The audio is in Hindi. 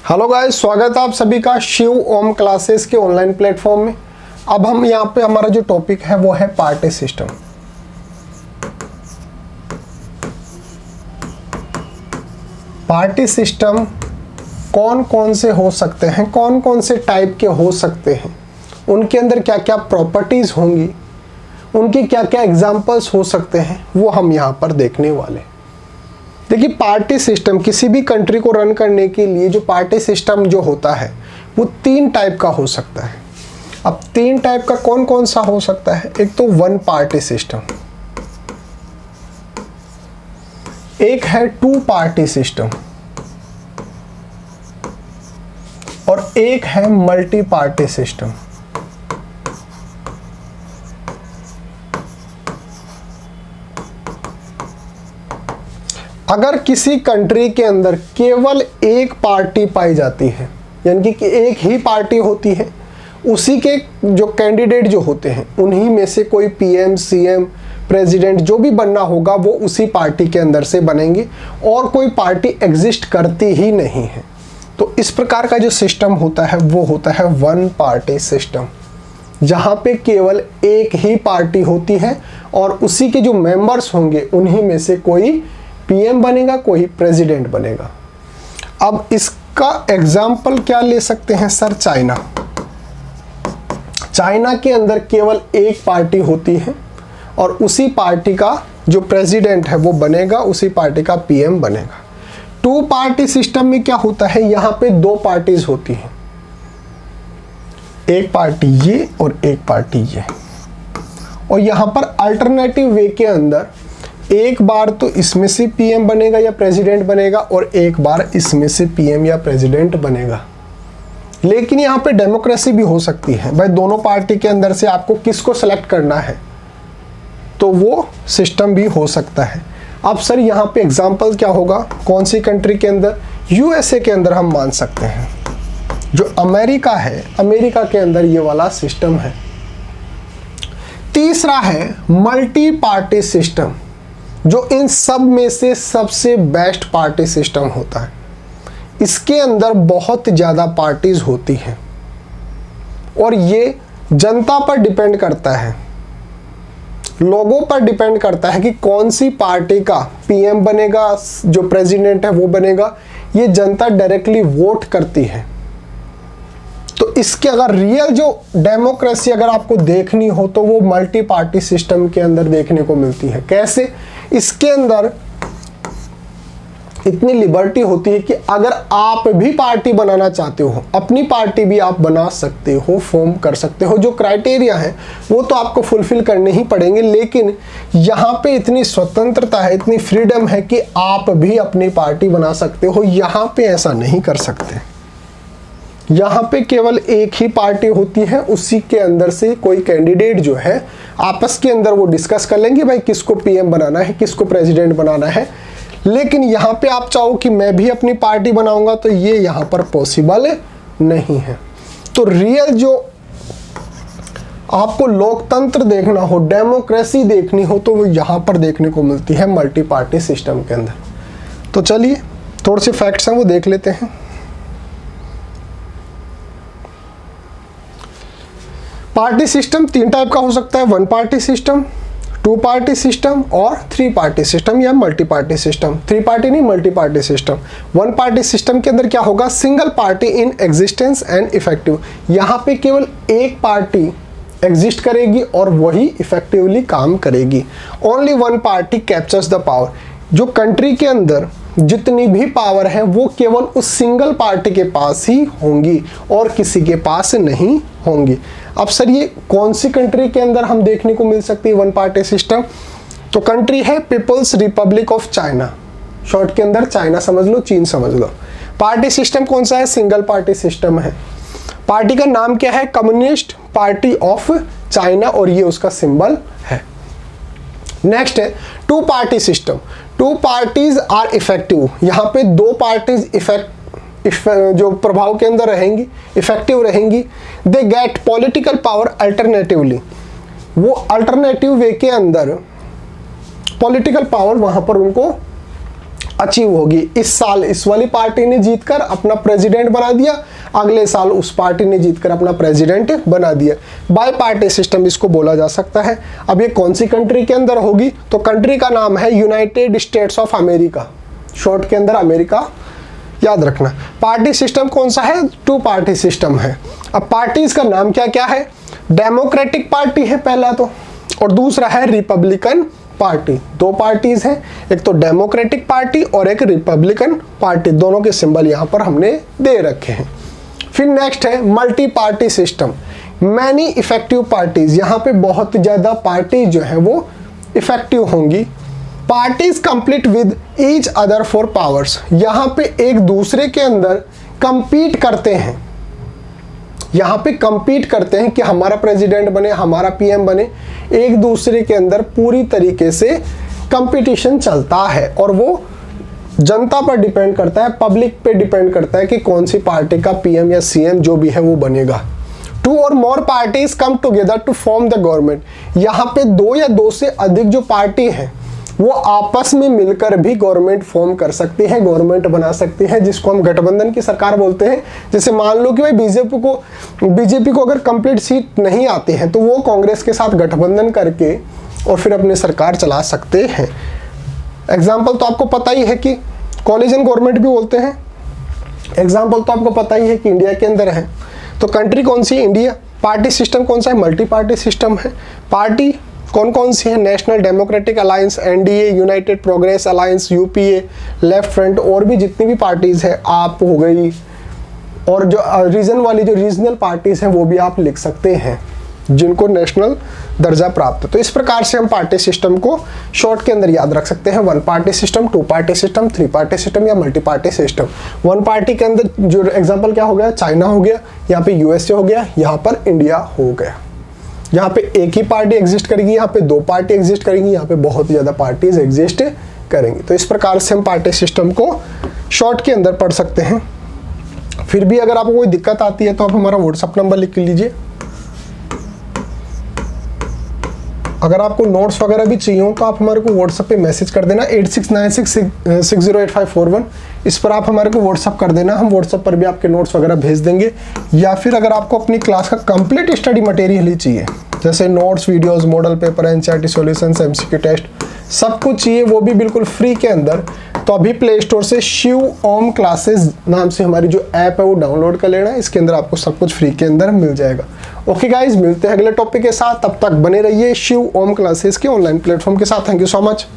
हेलो गाइस, स्वागत है आप सभी का शिव ओम क्लासेस के ऑनलाइन प्लेटफॉर्म में। अब हम यहाँ पे हमारा जो टॉपिक है वो है पार्टी सिस्टम। पार्टी सिस्टम कौन कौन से हो सकते हैं, कौन कौन से टाइप के हो सकते हैं, उनके अंदर क्या क्या प्रॉपर्टीज होंगी, उनके क्या क्या एग्जाम्पल्स हो सकते हैं, वो हम यहाँ पर देखने वाले। देखिए, पार्टी सिस्टम किसी भी कंट्री को रन करने के लिए जो पार्टी सिस्टम जो होता है वो 3 टाइप का हो सकता है। अब 3 टाइप का कौन कौन सा हो सकता है? एक तो 1 पार्टी सिस्टम, एक है 2 पार्टी सिस्टम और एक है मल्टी पार्टी सिस्टम। अगर किसी कंट्री के अंदर केवल एक पार्टी पाई जाती है, यानी कि एक ही पार्टी होती है, उसी के जो कैंडिडेट जो होते हैं उन्हीं में से कोई पीएम, सीएम, प्रेसिडेंट जो भी बनना होगा वो उसी पार्टी के अंदर से बनेंगे और कोई पार्टी एग्जिस्ट करती ही नहीं है। तो इस प्रकार का जो सिस्टम होता है वो होता है 1 पार्टी सिस्टम, जहाँ पे केवल एक ही पार्टी होती है और उसी के जो मेंबर्स होंगे उन्हीं में से कोई पीएम बनेगा, कोई प्रेसिडेंट बनेगा। अब इसका एग्जाम्पल क्या ले सकते हैं सर? चाइना। चाइना के अंदर केवल एक पार्टी होती है और उसी पार्टी का जो प्रेसिडेंट है वो बनेगा, उसी पार्टी का पीएम बनेगा। 2 पार्टी सिस्टम में क्या होता है? यहाँ पे 2 पार्टीज होती हैं, एक पार्टी ये और एक पार्टी ये, और यहाँ पर अल्टरनेटिव वे के अंदर एक बार तो इसमें से पीएम बनेगा या प्रेसिडेंट बनेगा और एक बार इसमें से पीएम या प्रेसिडेंट बनेगा। लेकिन यहाँ पे डेमोक्रेसी भी हो सकती है भाई, दोनों पार्टी के अंदर से आपको किसको सेलेक्ट करना है, तो वो सिस्टम भी हो सकता है। अब सर यहाँ पे एग्जांपल क्या होगा, कौन सी कंट्री के अंदर? यूएसए के अंदर हम मान सकते हैं। जो अमेरिका है, अमेरिका के अंदर ये वाला सिस्टम है। तीसरा है मल्टी पार्टी सिस्टम, जो इन सब में से सबसे बेस्ट पार्टी सिस्टम होता है। इसके अंदर बहुत ज़्यादा पार्टीज होती हैं और ये जनता पर डिपेंड करता है, लोगों पर डिपेंड करता है कि कौन सी पार्टी का पीएम बनेगा, जो प्रेसिडेंट है वो बनेगा। ये जनता डायरेक्टली वोट करती है। तो इसके अगर रियल जो डेमोक्रेसी अगर आपको देखनी हो तो वो मल्टी पार्टी सिस्टम के अंदर देखने को मिलती है। कैसे? इसके अंदर इतनी लिबर्टी होती है कि अगर आप भी पार्टी बनाना चाहते हो, अपनी पार्टी भी आप बना सकते हो, फॉर्म कर सकते हो। जो क्राइटेरिया है वो तो आपको फुलफिल करने ही पड़ेंगे, लेकिन यहाँ पे इतनी स्वतंत्रता है, इतनी फ्रीडम है कि आप भी अपनी पार्टी बना सकते हो। यहाँ पे ऐसा नहीं कर सकते। यहाँ पे केवल एक ही पार्टी होती है, उसी के अंदर से कोई कैंडिडेट जो है आपस के अंदर वो डिस्कस कर लेंगे भाई किसको पीएम बनाना है, किसको प्रेसिडेंट बनाना है। लेकिन यहाँ पे आप चाहो कि मैं भी अपनी पार्टी बनाऊंगा तो ये यहाँ पर पॉसिबल नहीं है। तो रियल जो आपको लोकतंत्र देखना हो, डेमोक्रेसी देखनी हो, तो वो यहाँ पर देखने को मिलती है मल्टी पार्टी सिस्टम के अंदर। तो चलिए थोड़े से फैक्ट्स हैं वो देख लेते हैं। पार्टी सिस्टम 3 टाइप का हो सकता है, 1 पार्टी सिस्टम, 2 पार्टी सिस्टम और 3 पार्टी सिस्टम या मल्टी पार्टी सिस्टम। 3 पार्टी नहीं, multi party system. 1 party system के अंदर क्या होगा? Single party in existence and effective. यहाँ पे केवल एक पार्टी एग्जिस्ट करेगी और वही इफेक्टिवली काम करेगी। Only 1 party captures the power. जो कंट्री के अंदर जितनी भी पावर है वो केवल उस सिंगल पार्टी के पास ही होंगी और किसी के पास नहीं होंगी। अब सर ये कौन सी कंट्री के अंदर हम देखने को मिल सकती है 1 पार्टी सिस्टम? तो कंट्री है People's Republic of China, short के अंदर चाइना समझ लो, चीन समझ लो। पार्टी सिस्टम कौन सा है? सिंगल पार्टी सिस्टम है। पार्टी का नाम क्या है? कम्युनिस्ट पार्टी ऑफ चाइना, और ये उसका सिंबल है। नेक्स्ट है 2 party system. 2 parties are effective. यहाँ पे 2 पार्टीज जो प्रभाव के अंदर रहेंगी, इफेक्टिव रहेंगी। They get political power alternatively. वो अल्टरनेटिव वे के अंदर पॉलिटिकल पावर वहां पर उनको अचीव होगी। इस साल इस वाली पार्टी ने जीतकर अपना प्रेसिडेंट बना दिया, अगले साल उस पार्टी ने जीतकर अपना प्रेसिडेंट बना दिया। बाई पार्टी सिस्टम इसको बोला जा सकता है। अब ये कौन सी कंट्री के अंदर होगी, तो कंट्री का नाम है United states of America, short के अंदर अमेरिका याद रखना। पार्टी सिस्टम कौन सा है, टू पार्टी सिस्टम है। अब पार्टीज का नाम क्या क्या है, डेमोक्रेटिक पार्टी है पहला तो, और दूसरा है रिपब्लिकन पार्टी। दो पार्टीज हैं, एक तो डेमोक्रेटिक पार्टी और एक रिपब्लिकन पार्टी, दोनों के सिंबल यहाँ पर हमने दे रखे हैं। फिर नेक्स्ट है multi party system, many effective parties, यहाँ पे बहुत ज़्यादा पार्टी जो है वो इफेक्टिव होंगी। Parties complete with each other for powers, यहाँ पे एक दूसरे के अंदर कंपीट करते हैं, यहाँ पे कंपीट करते हैं कि हमारा प्रेसिडेंट बने, हमारा पीएम बने, एक दूसरे के अंदर पूरी तरीके से कंपटीशन चलता है और वो जनता पर डिपेंड करता है, पब्लिक पे डिपेंड करता है कि कौन सी पार्टी का पीएम या सीएम जो भी है वो बनेगा। Two or more parties come together to form the government, यहाँ पे दो या दो से अधिक जो पार्टी है वो आपस में मिलकर भी गवर्नमेंट फॉर्म कर सकती है, गवर्नमेंट बना सकती है, जिसको हम गठबंधन की सरकार बोलते हैं। जैसे मान लो कि भाई बीजेपी को अगर कंप्लीट सीट नहीं आती है तो वो कांग्रेस के साथ गठबंधन करके और फिर अपनी सरकार चला सकते हैं। एग्जाम्पल तो आपको पता ही है कि कोलिजन गवर्नमेंट भी बोलते हैं। एग्जाम्पल तो आपको पता ही है कि इंडिया के अंदर है। तो कंट्री कौन सी है, इंडिया। पार्टी सिस्टम कौन सा है, मल्टी पार्टी सिस्टम है। पार्टी कौन कौन सी है, national democratic alliance, NDA, United progress alliance, UPA, left front, और भी जितनी भी पार्टीज है आप हो गई, और जो रीजन वाली जो रीजनल पार्टीज हैं वो भी आप लिख सकते हैं जिनको नेशनल दर्जा प्राप्त है। तो इस प्रकार से हम पार्टी सिस्टम को शॉर्ट के अंदर याद रख सकते हैं, one party system, two party system, three party system या multi party system. One party के अंदर जो एग्जांपल क्या हो गया, चाइना हो गया, यहाँ पे यूएसए हो गया, यहाँ पर इंडिया हो गया। यहाँ पे एक ही पार्टी एग्जिस्ट करेगी, यहाँ पे दो पार्टी एग्जिस्ट करेंगी, यहाँ पे बहुत ज़्यादा पार्टीज एग्जिस्ट करेंगी। तो इस प्रकार से हम पार्टी सिस्टम को शॉर्ट के अंदर पढ़ सकते हैं। फिर भी अगर आपको कोई दिक्कत आती है तो आप हमारा व्हाट्सअप नंबर लिख लीजिए। अगर आपको नोट्स वगैरह भी चाहिए हो तो आप हमारे को व्हाट्सएप पे मैसेज कर देना 8696608541। इस पर आप हमारे को व्हाट्सअप कर देना, हम व्हाट्सएप पर भी आपके नोट्स वगैरह भेज देंगे। या फिर अगर आपको अपनी क्लास का कंप्लीट स्टडी मटेरियल ही चाहिए, जैसे notes, videos, model paper, NCERT solutions, MCQ test, सब कुछ चाहिए, वो भी बिल्कुल फ्री के अंदर, तो अभी प्ले स्टोर से शिव ओम क्लासेस नाम से हमारी जो ऐप है वो डाउनलोड कर लेना। इसके अंदर आपको सब कुछ फ्री के अंदर मिल जाएगा। ओके गाइज, मिलते हैं अगले टॉपिक के साथ, तब तक बने रहिए शिव ओम क्लासेस के ऑनलाइन प्लेटफॉर्म के साथ। Thank you so much.